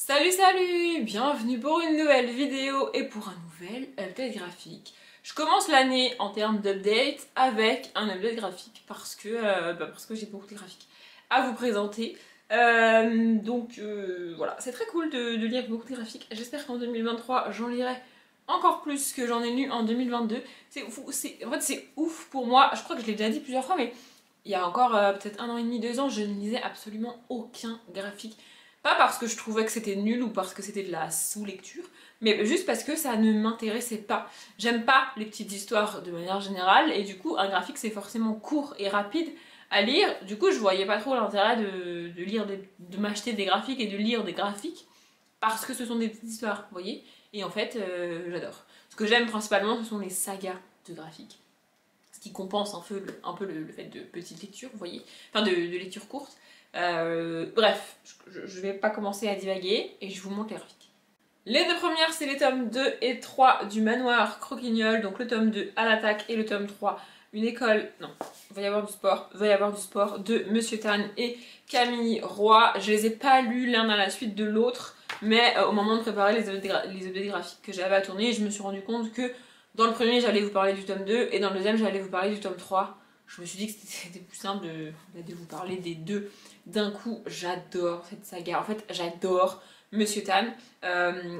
Salut, bienvenue pour une nouvelle vidéo et pour un nouvel update graphique. Je commence l'année en termes d'update avec un update graphique parce que j'ai beaucoup de graphiques à vous présenter. Voilà, c'est très cool de lire beaucoup de graphiques. J'espère qu'en 2023 j'en lirai encore plus que j'en ai lu en 2022. En fait c'est ouf pour moi, je crois que je l'ai déjà dit plusieurs fois, mais il y a encore peut-être 1 an et demi, 2 ans, je ne lisais absolument aucun graphique. Pas parce que je trouvais que c'était nul ou parce que c'était de la sous-lecture, mais juste parce que ça ne m'intéressait pas. J'aime pas les petites histoires de manière générale, et du coup, un graphique c'est forcément court et rapide à lire. Du coup, je voyais pas trop l'intérêt de m'acheter des graphiques et de lire des graphiques parce que ce sont des petites histoires, vous voyez. Et en fait, j'adore. Ce que j'aime principalement, ce sont les sagas de graphiques. Ce qui compense un peu le fait de petites lectures, vous voyez. Enfin, de lectures courtes. Bref, je vais pas commencer à divaguer et je vous montre les graphiques. Les deux premières, c'est les tomes 2 et 3 du Manoir Croquignol, donc le tome 2 à l'attaque et le tome 3, une école, non, va y avoir du sport de Monsieur Tan et Camille Roy. Je les ai pas lus l'un à la suite de l'autre, mais au moment de préparer les updates graphiques que j'avais à tourner, je me suis rendu compte que dans le premier, j'allais vous parler du tome 2 et dans le deuxième, j'allais vous parler du tome 3. Je me suis dit que c'était plus simple de vous parler des deux d'un coup. J'adore cette saga, en fait j'adore Monsieur Tan.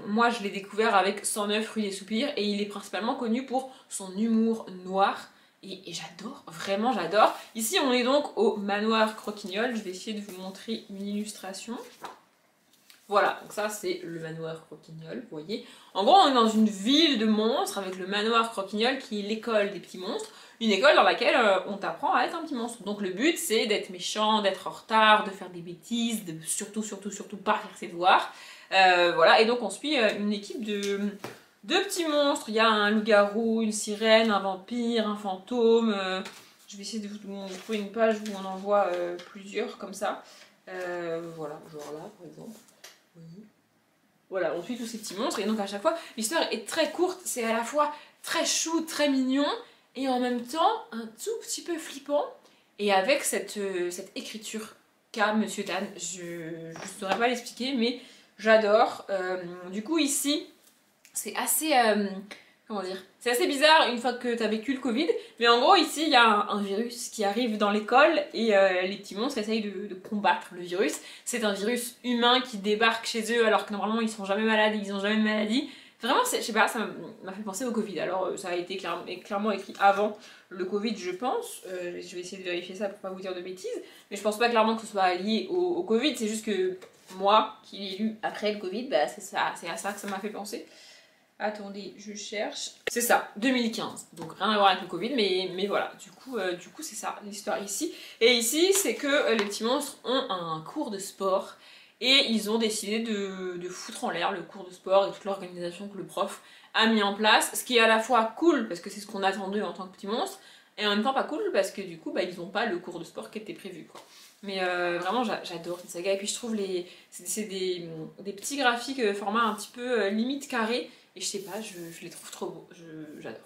Moi je l'ai découvert avec 109 Rue des Soupirs et il est principalement connu pour son humour noir et j'adore, vraiment j'adore. Ici on est donc au Manoir Croquignol, je vais essayer de vous montrer une illustration. Voilà, donc ça c'est le Manoir Croquignol, vous voyez. En gros on est dans une ville de monstres avec le Manoir Croquignol qui est l'école des petits monstres. Une école dans laquelle on t'apprend à être un petit monstre. Donc le but c'est d'être méchant, d'être en retard, de faire des bêtises, de surtout pas faire ses devoirs. Voilà, et donc on suit une équipe de petits monstres. Il y a un loup-garou, une sirène, un vampire, un fantôme. Je vais essayer de vous trouver une page où on en voit plusieurs comme ça. Voilà, genre là par exemple. Oui. Voilà, on suit tous ces petits monstres et donc à chaque fois l'histoire est très courte, c'est à la fois très chou, très mignon et en même temps un tout petit peu flippant et avec cette écriture qu'a Monsieur Tan, je ne saurais pas l'expliquer mais j'adore. Du coup ici c'est assez comment dire, c'est assez bizarre une fois que tu as vécu le Covid, mais en gros ici il y a un virus qui arrive dans l'école et les petits monstres essayent de combattre le virus. C'est un virus humain qui débarque chez eux alors que normalement ils sont jamais malades, ils ont jamais de maladie. Vraiment, je sais pas, ça m'a fait penser au Covid. Alors ça a été clairement écrit avant le Covid, je pense. Je vais essayer de vérifier ça pour pas vous dire de bêtises, mais je pense pas clairement que ce soit lié au Covid, c'est juste que moi, qui l'ai lu après le Covid, bah c'est à ça que ça m'a fait penser. Attendez, je cherche. C'est ça, 2015. Donc rien à voir avec le Covid, mais voilà. Du coup c'est ça l'histoire ici. Et ici, c'est que les petits monstres ont un cours de sport et ils ont décidé de foutre en l'air le cours de sport et toute l'organisation que le prof a mis en place. Ce qui est à la fois cool parce que c'est ce qu'on attend d'eux en tant que petits monstres et en même temps pas cool parce que du coup bah, ils n'ont pas le cours de sport qui était prévu quoi. Mais vraiment j'adore cette saga et puis je trouve c'est des petits graphiques format un petit peu limite carré. Et je sais pas, je les trouve trop beaux, j'adore.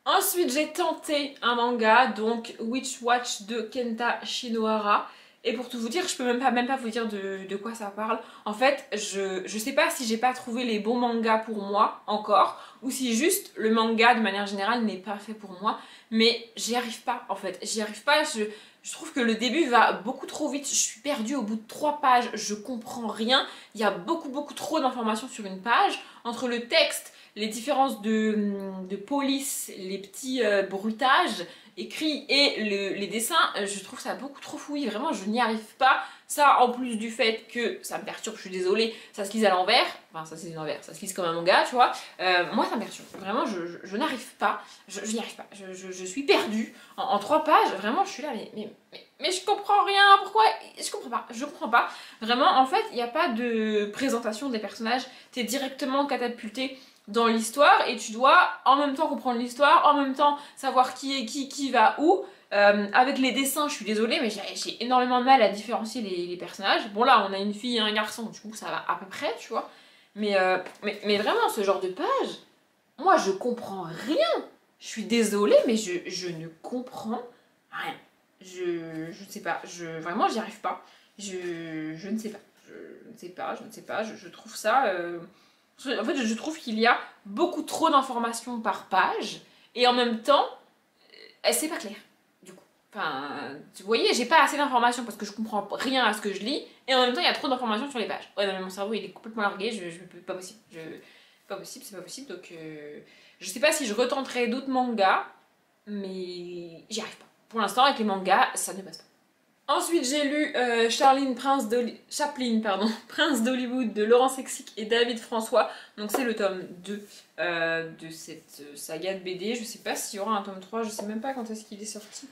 Ensuite, j'ai tenté un manga, donc Witch Watch de Kenta Shinohara. Et pour tout vous dire, je peux même pas vous dire de quoi ça parle. En fait, je sais pas si j'ai pas trouvé les bons mangas pour moi encore, ou si juste le manga de manière générale n'est pas fait pour moi. Mais j'y arrive pas en fait, j'y arrive pas, je trouve que le début va beaucoup trop vite, je suis perdue au bout de 3 pages, je comprends rien. Il y a beaucoup trop d'informations sur une page. Entre le texte, les différences de police, les petits bruitages écrits et les dessins, je trouve ça beaucoup trop fouillis, vraiment je n'y arrive pas. Ça en plus du fait que ça me perturbe, je suis désolée, ça se lise à l'envers, enfin ça se lise à l'envers, ça se lise comme un manga tu vois, moi ça me perturbe, vraiment je n'arrive pas, je n'y arrive pas, je suis perdue en 3 pages, vraiment je suis là mais je comprends rien, pourquoi, je comprends pas, vraiment en fait il n'y a pas de présentation des personnages, t'es directement catapulté dans l'histoire et tu dois en même temps comprendre l'histoire, en même temps savoir qui est qui va où. Avec les dessins, je suis désolée, mais j'ai énormément de mal à différencier les personnages. Bon là, on a une fille et un garçon, du coup ça va à peu près, tu vois. Mais vraiment, ce genre de page, moi je comprends rien. Je suis désolée, mais je ne comprends rien. Je ne sais pas, vraiment j'y arrive pas. Je ne sais pas. ne sais pas, je trouve ça... En fait, je trouve qu'il y a beaucoup trop d'informations par page, et en même temps, c'est pas clair, du coup. Enfin, vous voyez, j'ai pas assez d'informations parce que je comprends rien à ce que je lis, et en même temps, il y a trop d'informations sur les pages. Ouais, non, mais mon cerveau, il est complètement largué, pas possible. C'est pas possible, donc... je sais pas si je retenterai d'autres mangas, mais j'y arrive pas. Pour l'instant, avec les mangas, ça ne passe pas. Ensuite, j'ai lu Chaplin, Prince d'Hollywood de Laurent Sexic et David François. Donc c'est le tome 2 de cette saga de BD. Je sais pas s'il y aura un tome 3, je sais même pas quand est-ce qu'il est sorti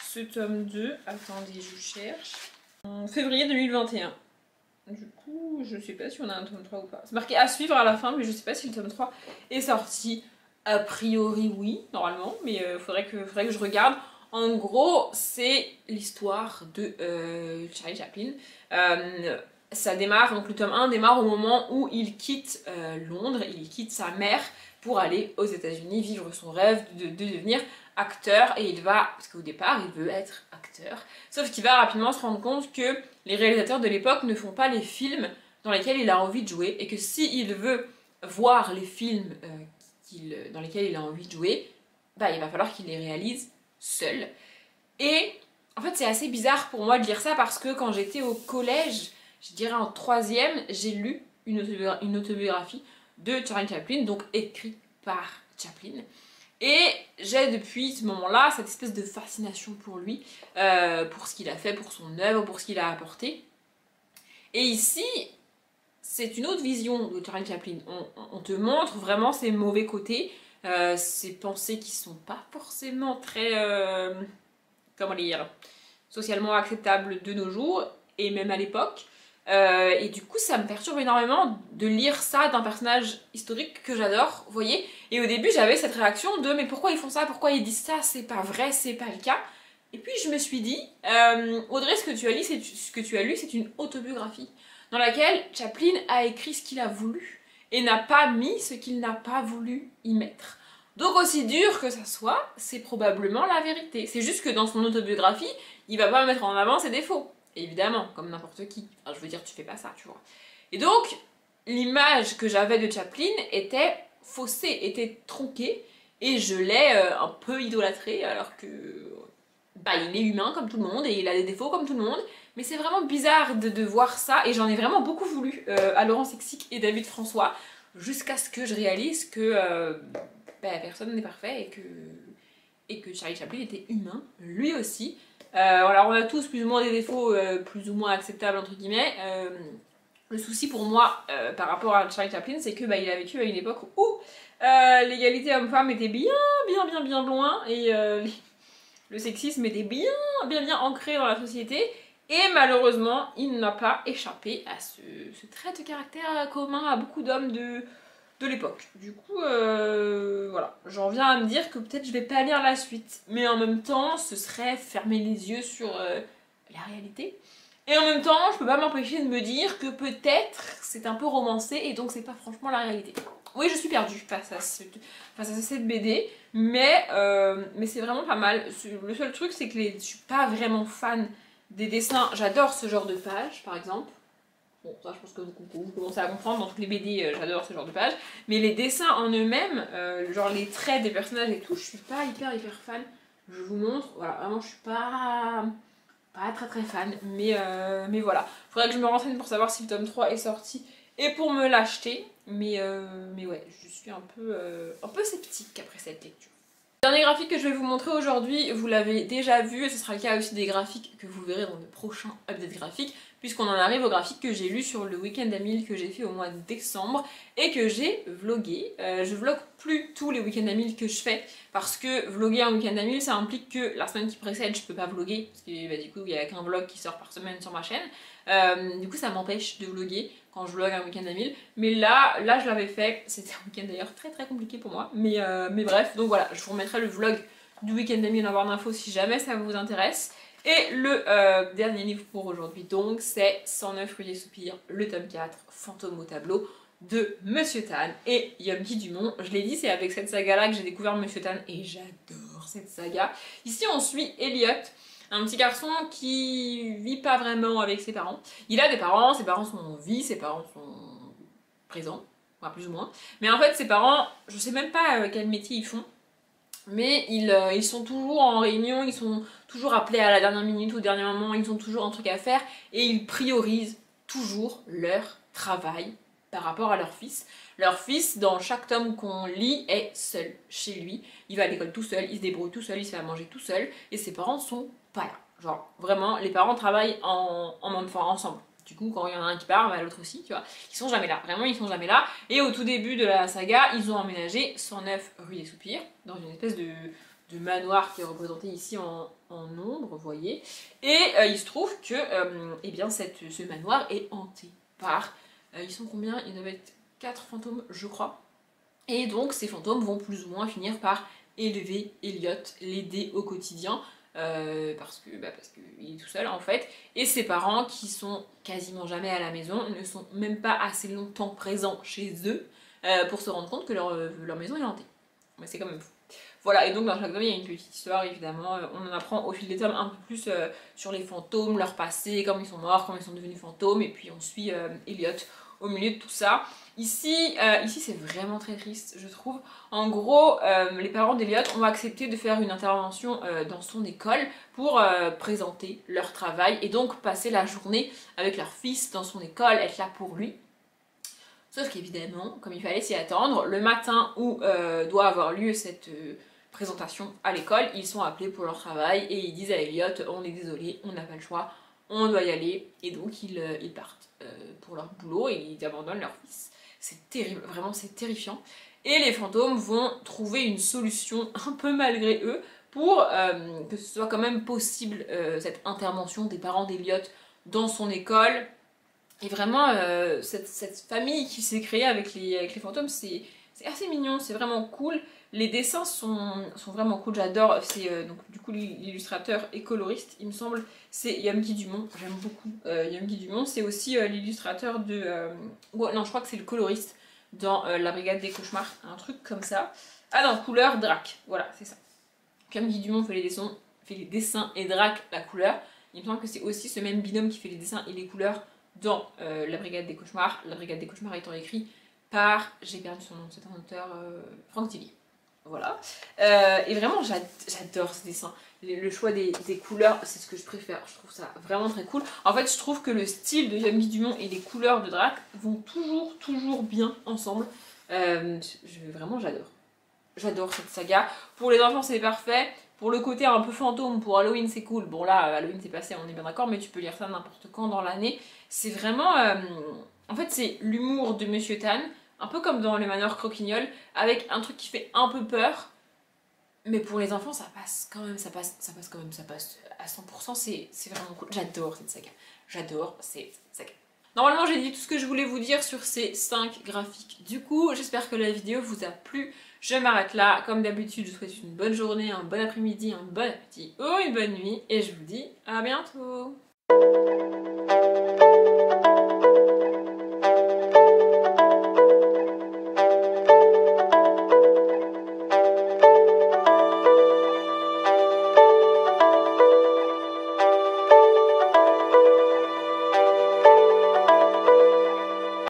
ce tome 2. Attendez, je cherche. En février 2021. Du coup, je sais pas si on a un tome 3 ou pas. C'est marqué à suivre à la fin, mais je sais pas si le tome 3 est sorti. A priori, oui, normalement, mais faudrait que je regarde. En gros, c'est l'histoire de Charlie Chaplin. Ça démarre, donc le tome 1 démarre au moment où il quitte Londres, il quitte sa mère pour aller aux États-Unis vivre son rêve de devenir acteur. Et il va, parce qu'au départ, il veut être acteur, sauf qu'il va rapidement se rendre compte que les réalisateurs de l'époque ne font pas les films dans lesquels il a envie de jouer, et que s'il veut voir les films dans lesquels il a envie de jouer, bah, il va falloir qu'il les réalise seul. Et en fait, c'est assez bizarre pour moi de lire ça parce que quand j'étais au collège, je dirais en 3e, j'ai lu une autobiographie de Charlie Chaplin, donc écrite par Chaplin. Et j'ai depuis ce moment-là cette espèce de fascination pour lui, pour ce qu'il a fait, pour son œuvre, pour ce qu'il a apporté. Et ici, c'est une autre vision de Charlie Chaplin. On te montre vraiment ses mauvais côtés, ses pensées qui sont pas forcément très, comment dire, socialement acceptables de nos jours, et même à l'époque. Et du coup, ça me perturbe énormément de lire ça d'un personnage historique que j'adore, vous voyez. Et au début, j'avais cette réaction de « mais pourquoi ils font ça? Pourquoi ils disent ça? C'est pas vrai, c'est pas le cas. » Et puis je me suis dit, Audrey, ce que tu as lu, c'est une autobiographie dans laquelle Chaplin a écrit ce qu'il a voulu et n'a pas mis ce qu'il n'a pas voulu y mettre. Donc aussi dur que ça soit, c'est probablement la vérité. C'est juste que dans son autobiographie, il va pas mettre en avant ses défauts. Évidemment, comme n'importe qui. Enfin, je veux dire, tu fais pas ça, tu vois. Et donc, l'image que j'avais de Chaplin était faussée, était tronquée, et je l'ai un peu idolâtré, alors que bah, il est humain comme tout le monde, et il a des défauts comme tout le monde. Mais c'est vraiment bizarre de voir ça, et j'en ai vraiment beaucoup voulu à Laurent Sexic et David François, jusqu'à ce que je réalise que personne n'est parfait, et que Charlie Chaplin était humain, lui aussi. Alors on a tous plus ou moins des défauts plus ou moins acceptables entre guillemets. Le souci pour moi par rapport à Charlie Chaplin, c'est que il a vécu à une époque où l'égalité homme-femme était bien loin, et le sexisme était bien ancré dans la société. Et malheureusement, il n'a pas échappé à ce trait de caractère commun à beaucoup d'hommes de l'époque. Du coup, voilà, j'en viens à me dire que peut-être je vais pas lire la suite. Mais en même temps, ce serait fermer les yeux sur la réalité. Et en même temps, je peux pas m'empêcher de me dire que peut-être c'est un peu romancé et donc c'est pas franchement la réalité. Oui, je suis perdue face à cette BD, mais c'est vraiment pas mal. Le seul truc, c'est que je suis pas vraiment fan des dessins. J'adore ce genre de page, par exemple. Bon, ça, je pense que vous commencez à comprendre, dans toutes les BD, j'adore ce genre de pages. Mais les dessins en eux-mêmes, genre les traits des personnages et tout, je suis pas hyper fan. Je vous montre, voilà, vraiment, je suis pas très fan. Mais voilà, faudrait que je me renseigne pour savoir si le tome 3 est sorti et pour me l'acheter. Mais ouais, je suis un peu sceptique après cette lecture. Le dernier graphique que je vais vous montrer aujourd'hui, vous l'avez déjà vu, et ce sera le cas aussi des graphiques que vous verrez dans le prochain update graphique, puisqu'on en arrive au graphique que j'ai lu sur le week-end à 1000 que j'ai fait au mois de décembre et que j'ai vlogué. Je vlog plus tous les week-ends à 1000 que je fais, parce que vloguer un week-end à 1000, ça implique que la semaine qui précède, je peux pas vloguer, parce que du coup, il n'y a qu'un vlog qui sort par semaine sur ma chaîne. Du coup, ça m'empêche de vloguer quand je vlog un week-end à 1000. Mais là je l'avais fait, c'était un week-end d'ailleurs très compliqué pour moi. Mais bref, donc voilà, je vous remettrai le vlog du week-end à 1000 en barre d'infos si jamais ça vous intéresse. Et le dernier livre pour aujourd'hui, donc, c'est 109 Fruits et Soupirs, le tome 4, Fantôme au tableau, de Monsieur Tan et Yomki Dumont. Je l'ai dit, c'est avec cette saga-là que j'ai découvert Monsieur Tan et j'adore cette saga. Ici, on suit Elliot, Un petit garçon qui vit pas vraiment avec ses parents. Il a des parents, ses parents sont en vie, ses parents sont présents, enfin plus ou moins. Mais en fait, ses parents, je sais même pas quel métier ils font, mais ils sont toujours en réunion, ils sont toujours appelés à la dernière minute, au dernier moment, ils ont toujours un truc à faire et ils priorisent toujours leur travail par rapport à leur fils. Leur fils, dans chaque tome qu'on lit, est seul chez lui. Il va à l'école tout seul, il se débrouille tout seul, il se fait à manger tout seul et ses parents sont pas là. Genre, vraiment, les parents travaillent ensemble. Du coup, quand il y en a un qui part, bah, l'autre aussi, tu vois. Ils sont jamais là, vraiment, ils sont jamais là. Et au tout début de la saga, ils ont emménagé 109 rue des Soupirs, dans une espèce de manoir qui est représenté ici en ombre, vous voyez. Et il se trouve que eh bien, ce manoir est hanté par... ils sont combien? Il doivent être 4 fantômes, je crois. Et donc, ces fantômes vont plus ou moins finir par élever Elliot, l'aider au quotidien. Parce qu'il est tout seul en fait, et ses parents qui sont quasiment jamais à la maison, ne sont même pas assez longtemps présents chez eux pour se rendre compte que leur maison est hantée. Mais c'est quand même fou. Voilà, et donc dans chaque tome il y a une petite histoire évidemment, on en apprend au fil des tomes un peu plus sur les fantômes, leur passé, comment ils sont morts, comment ils sont devenus fantômes, et puis on suit Elliot au milieu de tout ça. Ici c'est vraiment très triste, je trouve. En gros, les parents d'Elliot ont accepté de faire une intervention dans son école pour présenter leur travail et donc passer la journée avec leur fils dans son école, être là pour lui. Sauf qu'évidemment, comme il fallait s'y attendre, le matin où doit avoir lieu cette présentation à l'école, ils sont appelés pour leur travail et ils disent à Elliot, on est désolé, on n'a pas le choix, on doit y aller, et donc ils partent pour leur boulot et ils abandonnent leur fils. C'est terrible, vraiment c'est terrifiant. Et les fantômes vont trouver une solution un peu malgré eux pour que ce soit quand même possible cette intervention des parents d'Elliot dans son école. Et vraiment, cette famille qui s'est créée avec les fantômes, c'est assez mignon, c'est vraiment cool. Les dessins sont vraiment cool, j'adore. C'est donc du coup l'illustrateur et coloriste, il me semble, c'est Yamki Dumont. J'aime beaucoup Yamki Dumont. C'est aussi l'illustrateur de... non, je crois que c'est le coloriste dans La Brigade des Cauchemars, un truc comme ça. Ah non, couleur Drac, voilà, c'est ça. Yamki Dumont fait les dessins et Drac la couleur. Il me semble que c'est aussi ce même binôme qui fait les dessins et les couleurs dans La Brigade des Cauchemars. La Brigade des Cauchemars étant écrit par, j'ai perdu son nom, c'est un auteur, Franck Tilly. Voilà. Et vraiment, j'adore ce dessin. Le choix des couleurs, c'est ce que je préfère. Je trouve ça vraiment très cool. En fait, je trouve que le style de Yamki Dumont et les couleurs de Drac vont toujours bien ensemble. Vraiment, j'adore. J'adore cette saga. Pour les enfants, c'est parfait. Pour le côté un peu fantôme, pour Halloween, c'est cool. Bon, là, Halloween, c'est passé, on est bien d'accord, mais tu peux lire ça n'importe quand dans l'année. C'est vraiment... en fait, c'est l'humour de Monsieur Tan, un peu comme dans Les Manoirs Croquignoles, avec un truc qui fait un peu peur. Mais pour les enfants, ça passe quand même, ça passe à 100%, c'est vraiment cool. J'adore cette saga. J'adore cette saga. Normalement, j'ai dit tout ce que je voulais vous dire sur ces 5 graphiques. Du coup, j'espère que la vidéo vous a plu. Je m'arrête là. Comme d'habitude, je vous souhaite une bonne journée, un bon après-midi, un bon appétit ou une bonne nuit. Et je vous dis à bientôt.